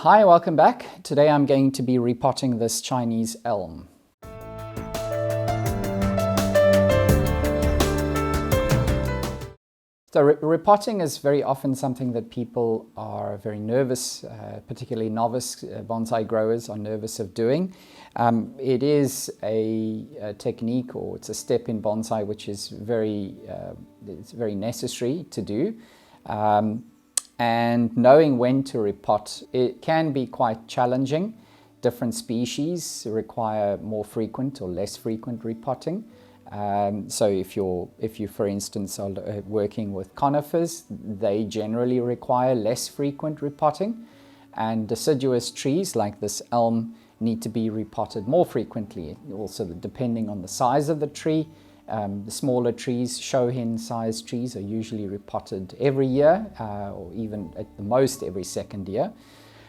Hi, welcome back. Today I'm going to be repotting this Chinese elm. So repotting is very often something that people are very nervous, particularly novice bonsai growers are nervous of doing. It is a technique, or it's a step in bonsai which is it's very necessary to do. And knowing when to repot, it can be quite challenging. Different species require more frequent or less frequent repotting. So if you, for instance, are working with conifers, they generally require less frequent repotting. And deciduous trees like this elm need to be repotted more frequently. Also, depending on the size of the tree. The smaller trees, shohin-sized trees, are usually repotted every year, or even at the most every second year.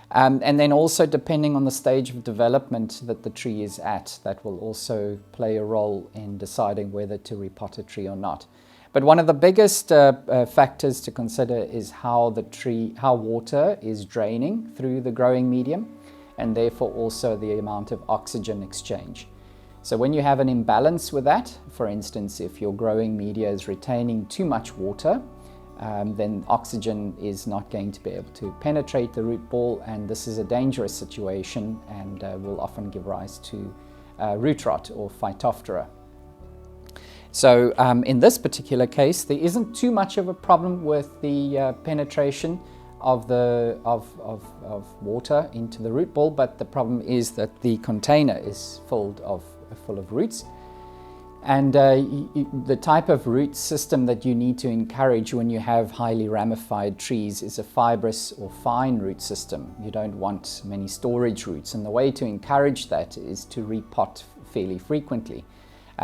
And then also depending on the stage of development that the tree is at, that will also play a role in deciding whether to repot a tree or not. But one of the biggest factors to consider is how water is draining through the growing medium, and therefore also the amount of oxygen exchange. So when you have an imbalance with that, for instance, if your growing media is retaining too much water, then oxygen is not going to be able to penetrate the root ball, and this is a dangerous situation and will often give rise to root rot or phytophthora. So in this particular case, there isn't too much of a problem with the penetration of water into the root ball, but the problem is that the container is full of roots. And the type of root system that you need to encourage when you have highly ramified trees is a fibrous or fine root system. You don't want many storage roots, and the way to encourage that is to repot fairly frequently.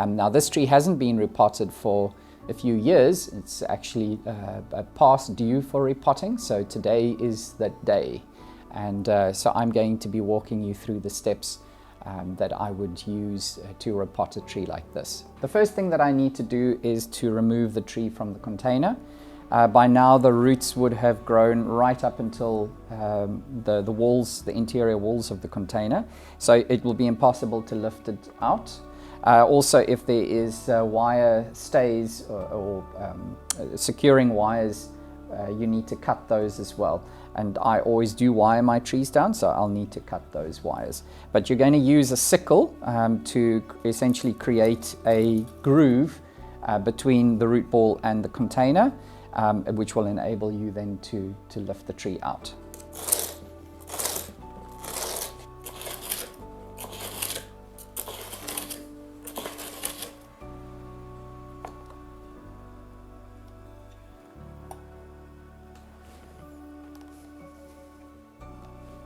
Now this tree hasn't been repotted for a few years. It's actually past due for repotting, so today is that day. And so I'm going to be walking you through the steps that I would use to repot a tree like this. The first thing that I need to do is to remove the tree from the container. By now the roots would have grown right up until the interior walls of the container, so it will be impossible to lift it out. Also, if there is wire stays or securing wires, you need to cut those as well. And I always do wire my trees down, so I'll need to cut those wires. But you're going to use a sickle to essentially create a groove between the root ball and the container, which will enable you then to lift the tree out.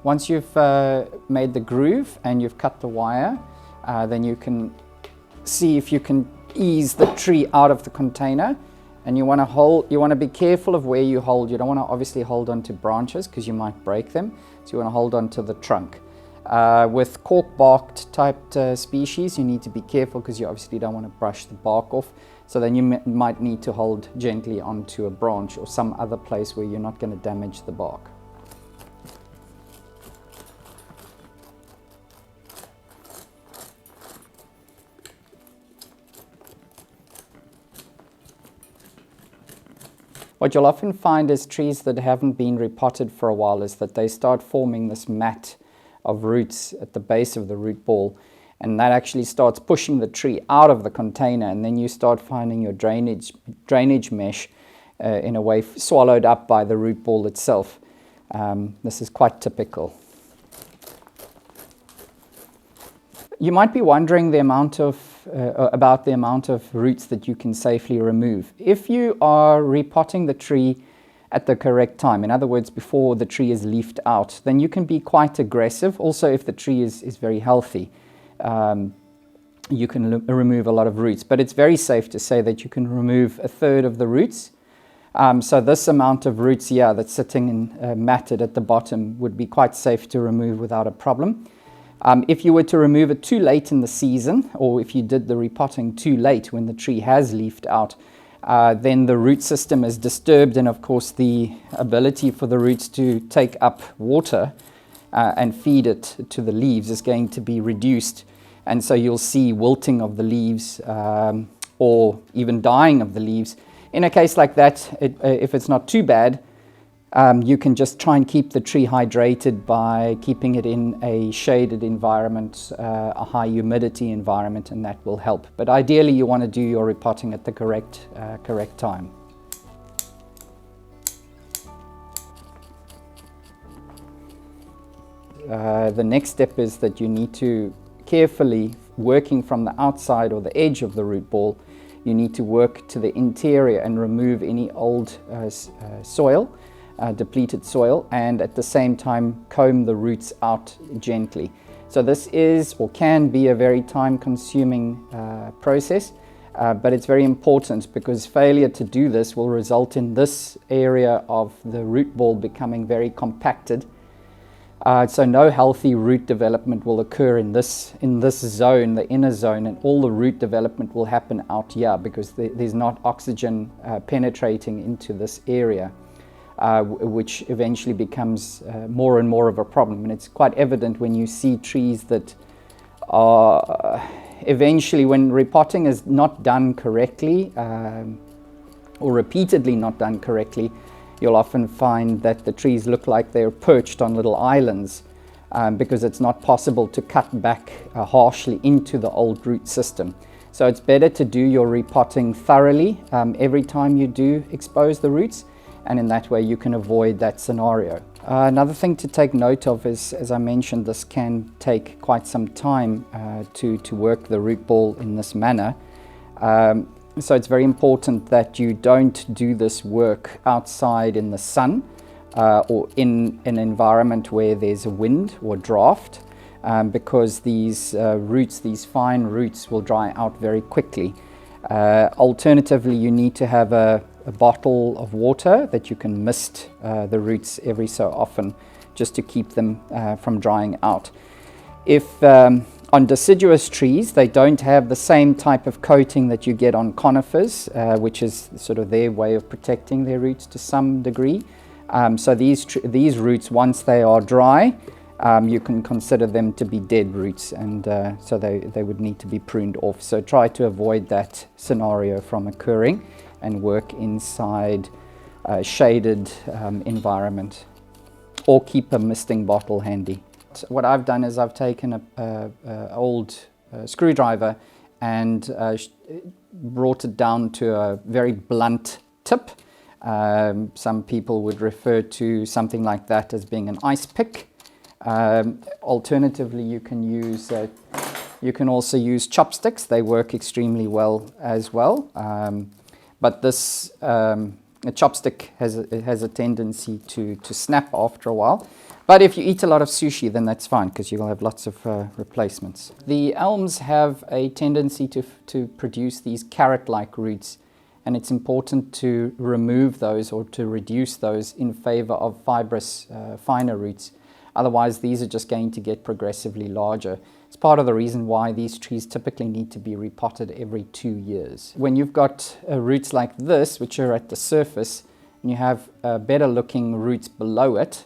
Once you've made the groove and you've cut the wire, then you can see if you can ease the tree out of the container. And you want to be careful of where you hold. You don't want to obviously hold onto branches because you might break them. So you want to hold onto the trunk. With cork-barked type species, you need to be careful because you obviously don't want to brush the bark off. So then you might need to hold gently onto a branch or some other place where you're not going to damage the bark. What you'll often find is trees that haven't been repotted for a while is that they start forming this mat of roots at the base of the root ball, and that actually starts pushing the tree out of the container, and then you start finding your drainage mesh in a way swallowed up by the root ball itself. This is quite typical. You might be wondering about the amount of roots that you can safely remove. If you are repotting the tree at the correct time, in other words, before the tree is leafed out, then you can be quite aggressive. Also, if the tree is very healthy, you can remove a lot of roots. But it's very safe to say that you can remove a third of the roots. So this amount of roots here that's sitting matted at the bottom would be quite safe to remove without a problem. If you were to remove it too late in the season, or if you did the repotting too late when the tree has leafed out, then the root system is disturbed, and of course the ability for the roots to take up water and feed it to the leaves is going to be reduced. And so you'll see wilting of the leaves or even dying of the leaves. In a case like that, if it's not too bad, you can just try and keep the tree hydrated by keeping it in a shaded environment, a high humidity environment, and that will help. But ideally you want to do your repotting at the correct time. The next step is that you need to carefully, working from the outside or the edge of the root ball, you need to work to the interior and remove any old soil, depleted soil, and at the same time comb the roots out gently. So this is or can be a very time-consuming process, but it's very important because failure to do this will result in this area of the root ball becoming very compacted. So no healthy root development will occur in this zone, the inner zone, and all the root development will happen out here because there's not oxygen penetrating into this area, which eventually becomes more and more of a problem. And it's quite evident when you see trees that are eventually, when repotting is not done correctly or repeatedly not done correctly, you'll often find that the trees look like they're perched on little islands because it's not possible to cut back harshly into the old root system. So it's better to do your repotting thoroughly every time you do expose the roots, and in that way you can avoid that scenario. Another thing to take note of is, as I mentioned, this can take quite some time to work the root ball in this manner. So it's very important that you don't do this work outside in the sun or in an environment where there's a wind or draft, because these roots, these fine roots, will dry out very quickly. Alternatively, you need to have a bottle of water that you can mist the roots every so often just to keep them from drying out. If on deciduous trees, they don't have the same type of coating that you get on conifers, which is sort of their way of protecting their roots to some degree. So these roots, once they are dry, you can consider them to be dead roots, and so they would need to be pruned off. So try to avoid that scenario from occurring and work inside a shaded environment, or keep a misting bottle handy. What I've done is I've taken an old screwdriver and brought it down to a very blunt tip. Some people would refer to something like that as being an ice pick. Alternatively, you can also use chopsticks. They work extremely well as well. But this a chopstick has a tendency to snap after a while. But if you eat a lot of sushi, then that's fine, because you'll have lots of replacements. The elms have a tendency to produce these carrot-like roots, and it's important to remove those or to reduce those in favor of fibrous, finer roots. Otherwise, these are just going to get progressively larger. It's part of the reason why these trees typically need to be repotted every 2 years. When you've got roots like this, which are at the surface, and you have better looking roots below it,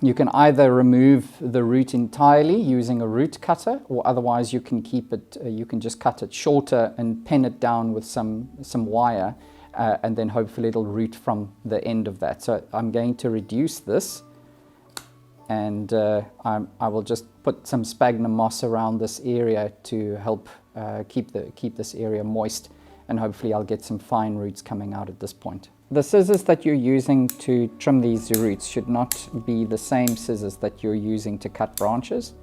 you can either remove the root entirely using a root cutter, or otherwise you can keep it, you can just cut it shorter and pin it down with some wire, and then hopefully it'll root from the end of that. So I'm going to reduce this, and I will just put some sphagnum moss around this area to help keep this area moist, and hopefully I'll get some fine roots coming out at this point. The scissors that you're using to trim these roots should not be the same scissors that you're using to cut branches.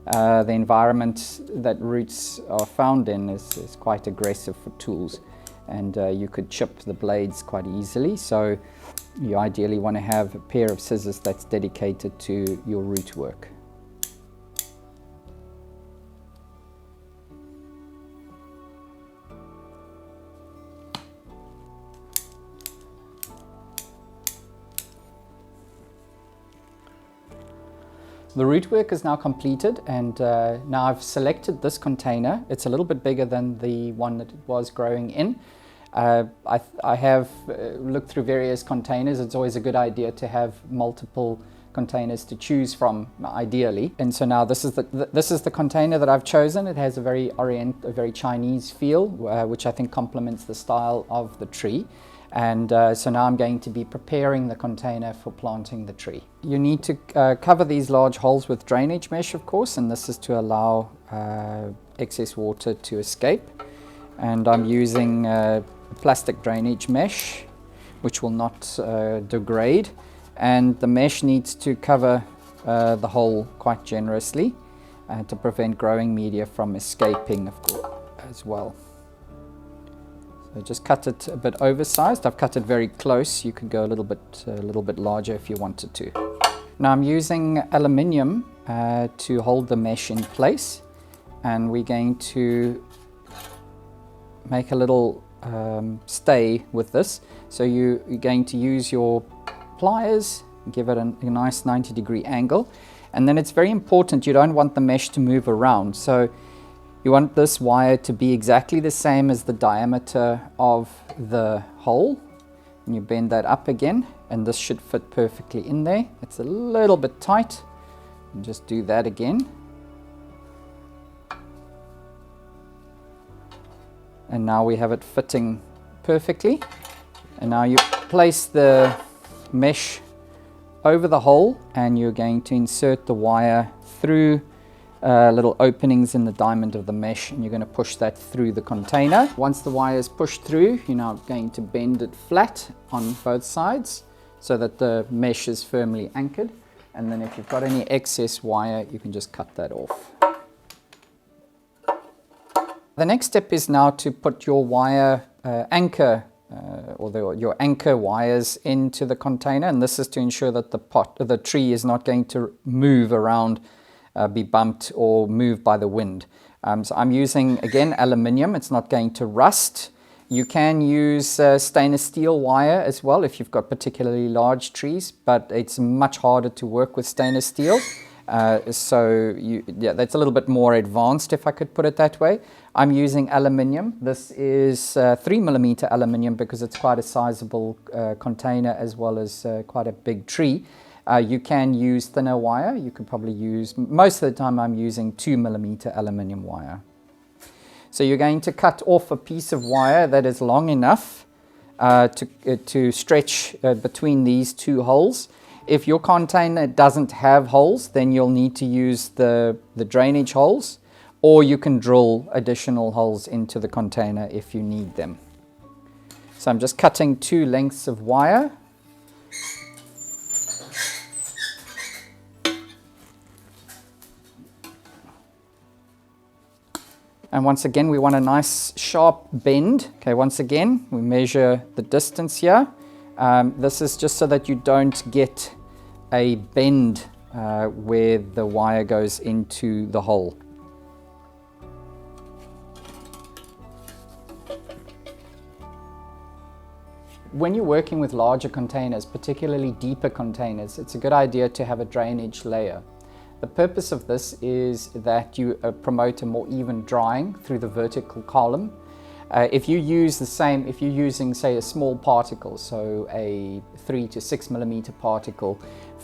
The environment that roots are found in is quite aggressive for tools, and you could chip the blades quite easily. So you ideally want to have a pair of scissors that's dedicated to your root work. The root work is now completed, and now I've selected this container. It's a little bit bigger than the one that it was growing in. I have looked through various containers. It's always a good idea to have multiple containers to choose from, ideally. And so now this is the container that I've chosen. It has a very Chinese feel, which I think complements the style of the tree. And so now I'm going to be preparing the container for planting the tree. You need to cover these large holes with drainage mesh, of course, and this is to allow excess water to escape. And I'm using plastic drainage mesh, which will not degrade. And the mesh needs to cover the hole quite generously to prevent growing media from escaping, of course, as well. So just cut it a bit oversized. I've cut it very close. You could go a little bit larger if you wanted to. Now I'm using aluminium to hold the mesh in place, and we're going to make a little stay with this. So you're going to use your pliers, give it a nice 90-degree angle, and then it's very important, you don't want the mesh to move around. So you want this wire to be exactly the same as the diameter of the hole. And you bend that up again, and this should fit perfectly in there. It's a little bit tight, and just do that again. And now we have it fitting perfectly. And now you place the mesh over the hole, and you're going to insert the wire through little openings in the diamond of the mesh, and you're going to push that through the container. Once the wire is pushed through, you're now going to bend it flat on both sides so that the mesh is firmly anchored. And then if you've got any excess wire, you can just cut that off. The next step is now to put your wire anchor your anchor wires into the container, and this is to ensure that the tree is not going to move around, be bumped or moved by the wind. So I'm using, again, aluminium. It's not going to rust. You can use stainless steel wire as well if you've got particularly large trees, but it's much harder to work with stainless steel. That's a little bit more advanced, if I could put it that way. I'm using aluminium. This is 3mm aluminium because it's quite a sizable container as well as quite a big tree. You can use thinner wire. You could probably use, most of the time I'm using 2mm aluminium wire. So you're going to cut off a piece of wire that is long enough to stretch between these two holes. If your container doesn't have holes, then you'll need to use the drainage holes, or you can drill additional holes into the container if you need them. So I'm just cutting 2 lengths of wire. And once again, we want a nice sharp bend. Okay, once again, we measure the distance here. This is just so that you don't get a bend where the wire goes into the hole. When you're working with larger containers, particularly deeper containers, it's a good idea to have a drainage layer. The purpose of this is that you promote a more even drying through the vertical column. If you're using, say, a small particle, so a 3 to 6mm particle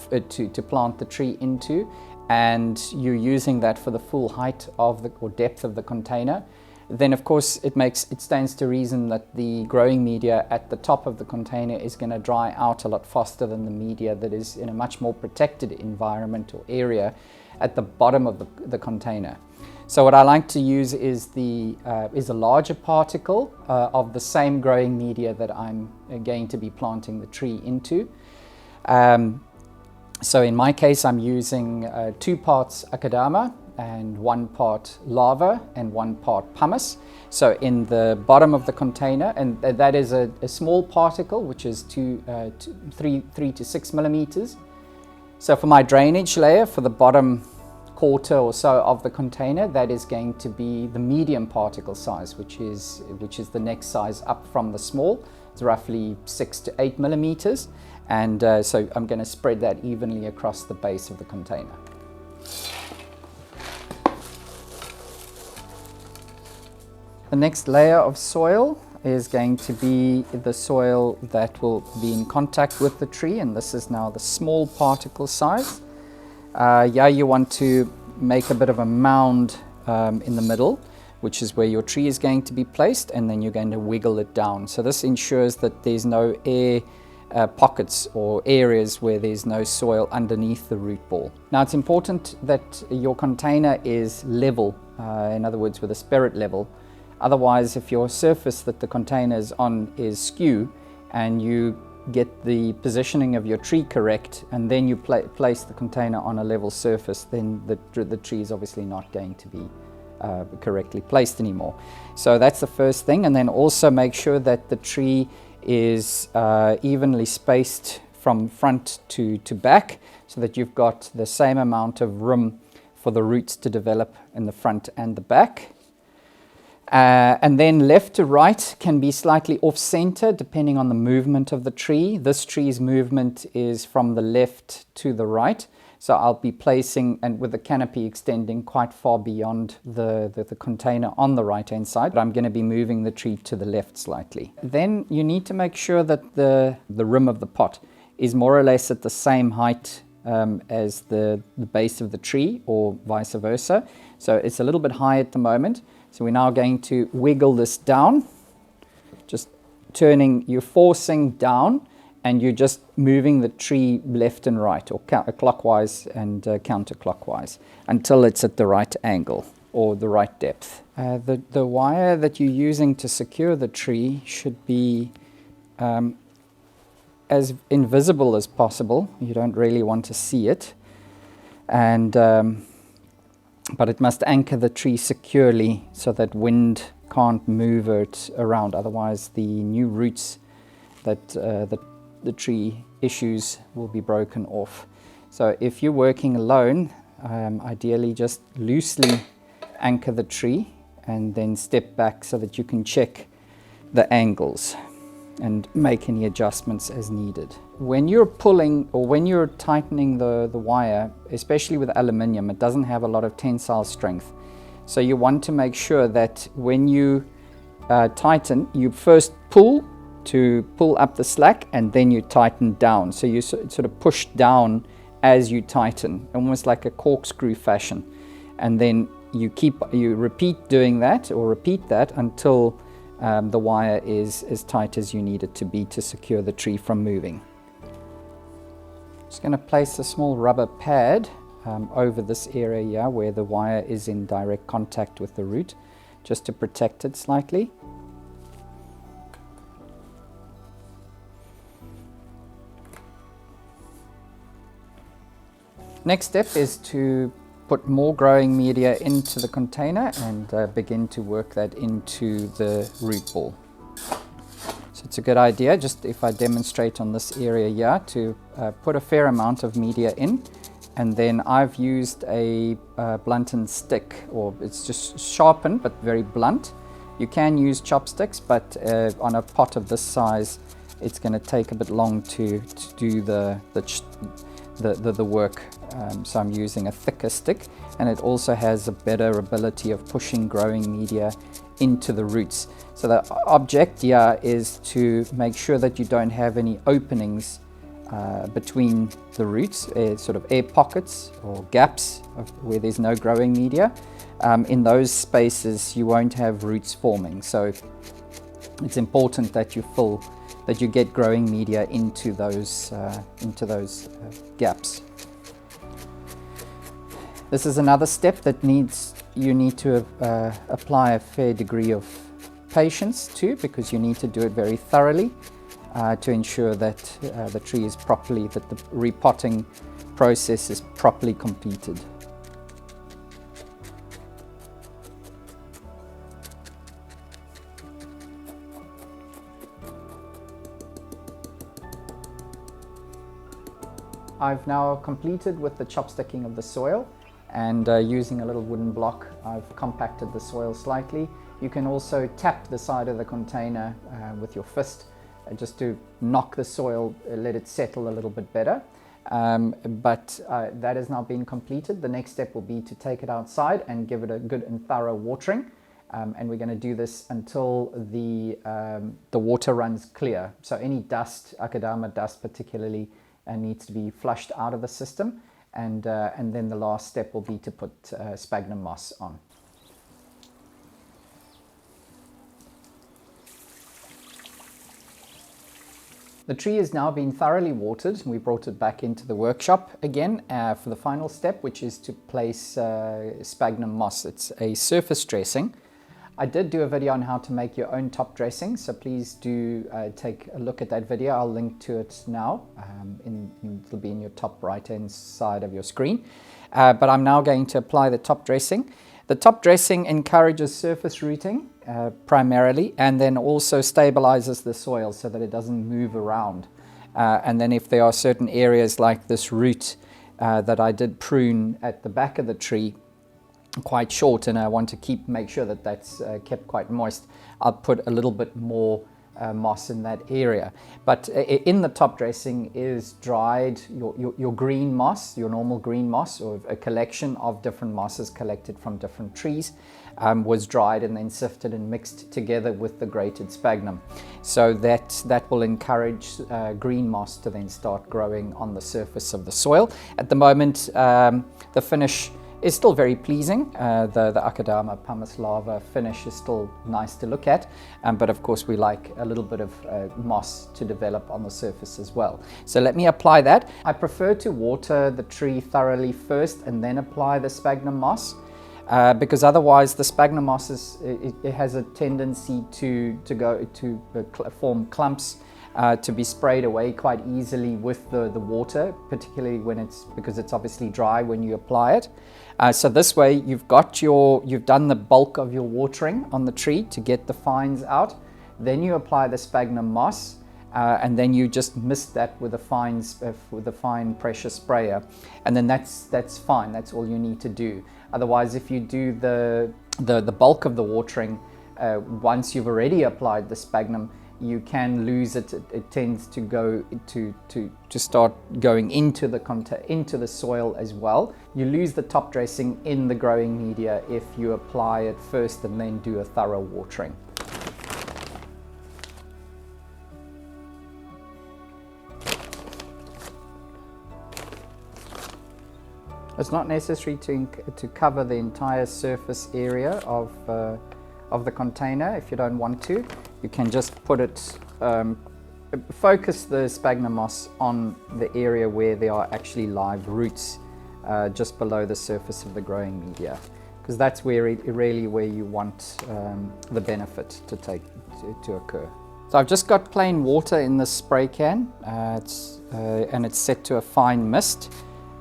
to plant the tree into, and you're using that for the full height of or depth of the container, then of course it stands to reason that the growing media at the top of the container is going to dry out a lot faster than the media that is in a much more protected environment or area at the bottom of the container. So what I like to use is a larger particle of the same growing media that I'm going to be planting the tree into. So in my case, I'm using 2 parts akadama and 1 part lava and 1 part pumice. So in the bottom of the container, and that is a small particle, which is 3 to 6 millimeters. So for my drainage layer, for the bottom quarter or so of the container, that is going to be the medium particle size, which is the next size up from the small. It's roughly 6 to 8 millimeters. And so I'm going to spread that evenly across the base of the container. The next layer of soil is going to be the soil that will be in contact with the tree, and this is now the small particle size. Yeah, you want to make a bit of a mound in the middle, which is where your tree is going to be placed, and then you're going to wiggle it down. So this ensures that there's no air pockets or areas where there's no soil underneath the root ball. Now it's important that your container is level, in other words with a spirit level. Otherwise, if your surface that the container is on is skew and you get the positioning of your tree correct and then you place the container on a level surface, then the tree is obviously not going to be correctly placed anymore. So that's the first thing. And then also make sure that the tree is evenly spaced from front to back, so that you've got the same amount of room for the roots to develop in the front and the back. And then left to right can be slightly off-center depending on the movement of the tree. This tree's movement is from the left to the right. So I'll be placing, and with the canopy extending quite far beyond the container on the right-hand side, but I'm going to be moving the tree to the left slightly. Then you need to make sure that the rim of the pot is more or less at the same height as the base of the tree, or vice versa. So it's a little bit high at the moment. So we're now going to wiggle this down, just turning, you're forcing down, and you're just moving the tree left and right, or clockwise and counterclockwise, until it's at the right angle or the right depth. The wire that you're using to secure the tree should be as invisible as possible. You don't really want to see it, and but it must anchor the tree securely so that wind can't move it around. Otherwise, the new roots that the tree issues will be broken off. So if you're working alone, ideally just loosely anchor the tree and then step back so that you can check the angles and make any adjustments as needed. When you're pulling or when you're tightening the wire, especially with aluminium, it doesn't have a lot of tensile strength. So you want to make sure that when you tighten, you first pull to pull up the slack, and then you tighten down. So you sort of push down as you tighten, almost like a corkscrew fashion. And then you repeat doing that, or repeat that until the wire is as tight as you need it to be to secure the tree from moving. Just going to place a small rubber pad over this area here where the wire is in direct contact with the root, just to protect it slightly. Next step is to put more growing media into the container and begin to work that into the root ball. So it's a good idea, just if I demonstrate on this area here, to put a fair amount of media in, and then I've used a blunted stick, or it's just sharpened but very blunt. You can use chopsticks, but on a pot of this size it's going to take a bit long to do the work. So I'm using a thicker stick, and it also has a better ability of pushing growing media into the roots. So the object here is to make sure that you don't have any openings between the roots, sort of air pockets or gaps where there's no growing media. In those spaces you won't have roots forming. So it's important that you get growing media into those gaps. This is another step that you need to apply a fair degree of patience to, because you need to do it very thoroughly to ensure that the tree is properly, that the repotting process is properly completed. I've now completed with the chopsticking of the soil, and using a little wooden block I've compacted the soil slightly. You can also tap the side of the container with your fist just to knock the soil, let it settle a little bit better. But that has now been completed. The next step will be to take it outside and give it a good and thorough watering, and we're going to do this until the water runs clear. So any dust, akadama dust particularly, needs to be flushed out of the system, and then the last step will be to put sphagnum moss on. The tree has now been thoroughly watered. We brought it back into the workshop again for the final step, which is to place sphagnum moss. It's a surface dressing. I did do a video on how to make your own top dressing, so please do take a look at that video. I'll link to it now. It'll be in your top right-hand side of your screen. But I'm now going to apply the top dressing. The top dressing encourages surface rooting primarily, and then also stabilizes the soil so that it doesn't move around. And then if there are certain areas like this root that I did prune at the back of the tree, quite short, and I want to make sure that that's kept quite moist, I'll put a little bit more moss in that area. But in the top dressing is dried your green moss, your normal green moss, or a collection of different mosses collected from different trees, was dried and then sifted and mixed together with the grated sphagnum. So that will encourage green moss to then start growing on the surface of the soil. At the moment, the finish is still very pleasing. The Akadama pumice lava finish is still nice to look at, but of course we like a little bit of moss to develop on the surface as well. So let me apply that. I prefer to water the tree thoroughly first and then apply the sphagnum moss, because otherwise the sphagnum moss it has a tendency to form clumps, to be sprayed away quite easily with the water, particularly because it's obviously dry when you apply it. So this way you've done the bulk of your watering on the tree to get the fines out. Then you apply the sphagnum moss, and then you just mist that with a fine pressure sprayer, and then that's fine. That's all you need to do. Otherwise, if you do the bulk of the watering once you've already applied the sphagnum, you can lose it. It tends to go to start going into the soil as well. You lose the top dressing in the growing media if you apply it first and then do a thorough watering. It's not necessary to cover the entire surface area of the container. If you don't want to, you can just put it, focus the sphagnum moss on the area where there are actually live roots, just below the surface of the growing media, because that's really where you want the benefit to occur. So I've just got plain water in this spray can, and it's set to a fine mist.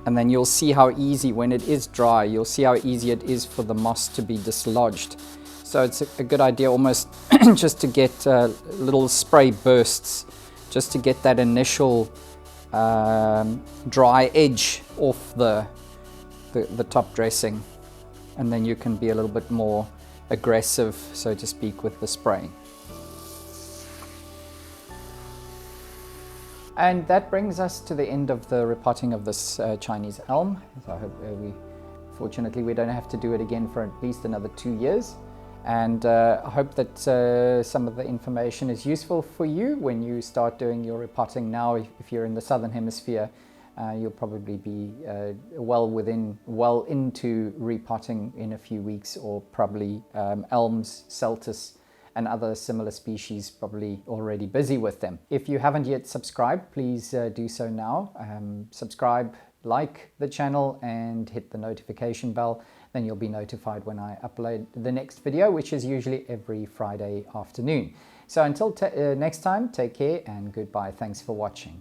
And then you'll see how easy, when it is dry, you'll see how easy it is for the moss to be dislodged. So it's a good idea almost just to get little spray bursts, just to get that initial dry edge off the top dressing. And then you can be a little bit more aggressive, so to speak, with the spraying. And that brings us to the end of the repotting of this Chinese elm. So I hope fortunately we don't have to do it again for at least another 2 years. And I hope that some of the information is useful for you when you start doing your repotting now. If you're in the Southern Hemisphere, you'll probably be well into repotting in a few weeks, or probably elms, celtis, and other similar species probably already busy with them. If you haven't yet subscribed, please do so now. Subscribe, like the channel, and hit the notification bell. Then you'll be notified when I upload the next video, which is usually every Friday afternoon. So until next time, take care and goodbye. Thanks for watching.